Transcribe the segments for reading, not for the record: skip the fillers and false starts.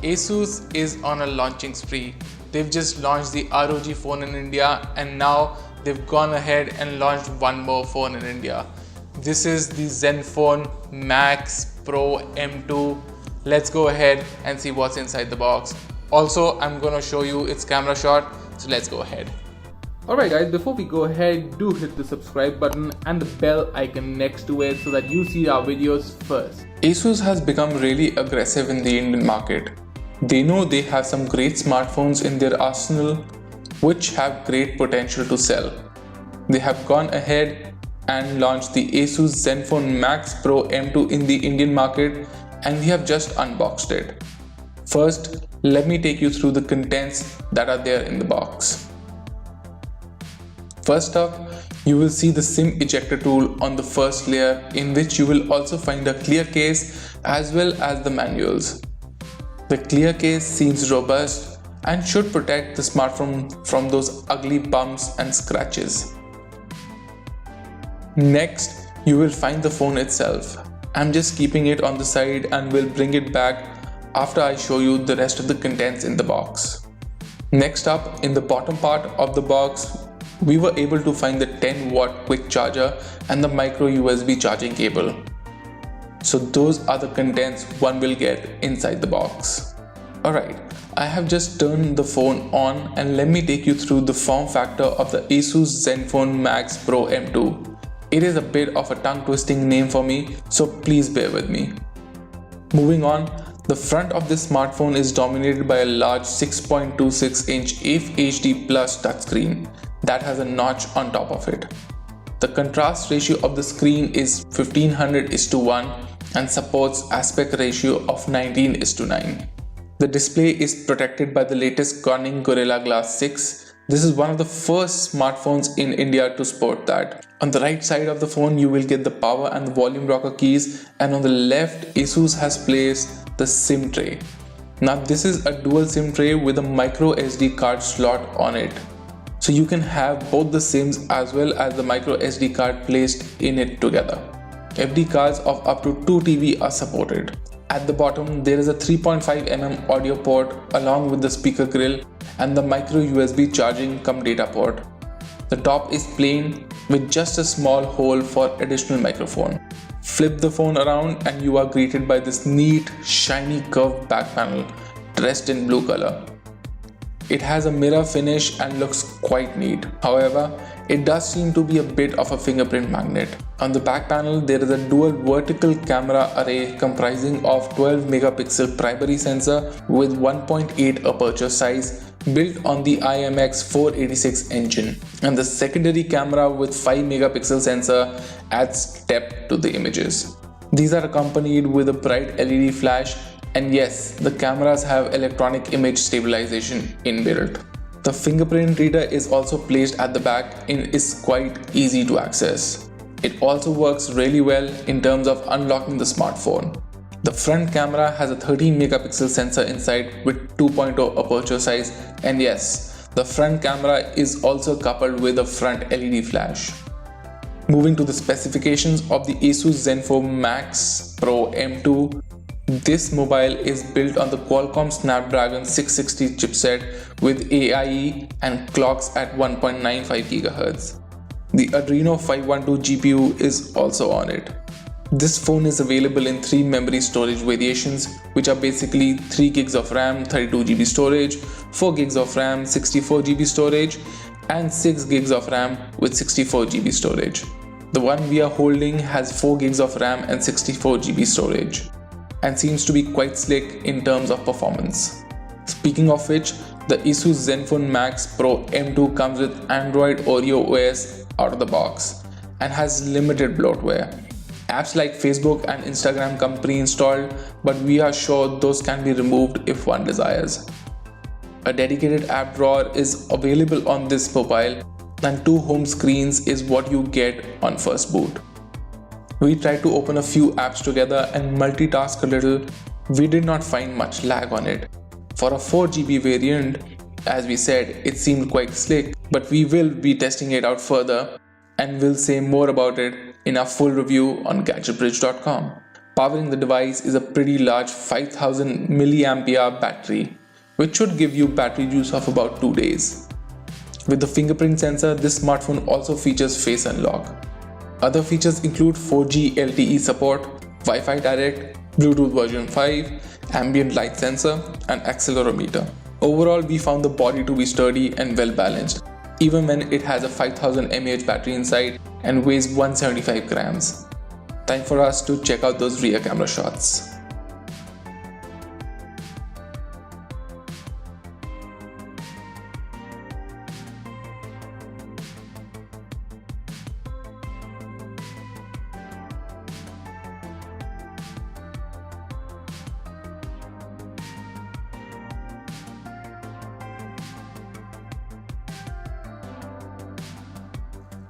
Asus is on a launching spree. They've just launched the ROG phone in India and now they've gone ahead and launched one more phone in India. This is the Zenfone Max Pro M2. Let's go ahead and see what's inside the box. Also, I'm gonna show you its camera shot, so let's go ahead. Alright guys, before we go ahead, do hit the subscribe button and the bell icon next to it so that you see our videos first. Asus has become really aggressive in the Indian market. They know they have some great smartphones in their arsenal which have great potential to sell. They have gone ahead and launched the Asus Zenfone Max Pro M2 in the Indian market, and we have just unboxed it. First, let me take you through the contents that are there in the box. First up, you will see the SIM ejector tool on the first layer, in which you will also find a clear case as well as the manuals. The clear case seems robust and should protect the smartphone from those ugly bumps and scratches. Next, you will find the phone itself. I'm just keeping it on the side and will bring it back after I show you the rest of the contents in the box. Next up, in the bottom part of the box, we were able to find the 10-watt quick charger and the micro USB charging cable. So those are the contents one will get inside the box. Alright, I have just turned the phone on and let me take you through the form factor of the Asus Zenfone Max Pro M2. It is a bit of a tongue-twisting name for me, so please bear with me. Moving on, the front of this smartphone is dominated by a large 6.26-inch FHD Plus touchscreen that has a notch on top of it. The contrast ratio of the screen is 1500:1 and supports aspect ratio of 19:9. The display is protected by the latest Corning Gorilla Glass 6. This is one of the first smartphones in India to sport that. On the right side of the phone, you will get the power and the volume rocker keys, and on the left, Asus has placed the SIM tray. Now this is a dual SIM tray with a micro SD card slot on it. So you can have both the SIMs as well as the micro SD card placed in it together. FD cards of up to 2 TB are supported. At the bottom, there is a 3.5mm audio port along with the speaker grill and the micro USB charging cum data port. The top is plain with just a small hole for additional microphone. Flip the phone around and you are greeted by this neat, shiny curved back panel dressed in blue color. It has a mirror finish and looks quite neat. However, it does seem to be a bit of a fingerprint magnet. On the back panel, there is a dual vertical camera array comprising of 12 megapixel primary sensor with 1.8 aperture size built on the IMX 486 engine, and the secondary camera with 5 megapixel sensor adds depth to the images. These are accompanied with a bright LED flash, and yes, the cameras have electronic image stabilization inbuilt. The fingerprint reader is also placed at the back and is quite easy to access. It also works really well in terms of unlocking the smartphone. The front camera has a 13 megapixel sensor inside with 2.0 aperture size, and yes, the front camera is also coupled with a front LED flash. Moving to the specifications of the Asus Zenfone Max Pro M2, this mobile is built on the Qualcomm Snapdragon 660 chipset with AIE and clocks at 1.95 GHz. The Adreno 512 GPU is also on it. This phone is available in 3 memory storage variations, which are basically 3 GB of RAM, 32 GB storage, 4 GB of RAM, 64 GB storage, and 6 GB of RAM with 64 GB storage. The one we are holding has 4 GB of RAM and 64 GB storage, and seems to be quite slick in terms of performance. Speaking of which, the Asus Zenfone Max Pro M2 comes with Android Oreo OS out of the box and has limited bloatware. Apps like Facebook and Instagram come pre-installed, but we are sure those can be removed if one desires. A dedicated app drawer is available on this mobile, and 2 home screens is what you get on first boot. We tried to open a few apps together and multitask a little. We did not find much lag on it. For a 4 GB variant, as we said, it seemed quite slick, but we will be testing it out further and we'll say more about it in our full review on gadgetbridge.com. Powering the device is a pretty large 5000 mAh battery, which should give you battery use of about 2 days. With the fingerprint sensor, this smartphone also features face unlock. Other features include 4G LTE support, Wi-Fi Direct, Bluetooth version 5, ambient light sensor, and accelerometer. Overall, we found the body to be sturdy and well balanced, even when it has a 5000 mAh battery inside and weighs 175 grams. Time for us to check out those rear camera shots.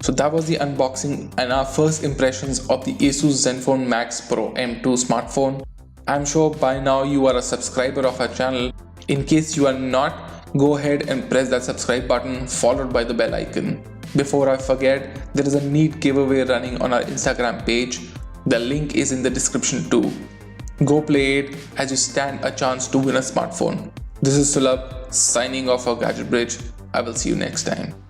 So that was the unboxing and our first impressions of the Asus Zenfone Max Pro M2 smartphone. I'm sure by now you are a subscriber of our channel. In case you are not, go ahead and press that subscribe button followed by the bell icon. Before I forget, there is a neat giveaway running on our Instagram page. The link is in the description too. Go play it as you stand a chance to win a smartphone. This is Sulabh signing off for Gadget Bridge. I will see you next time.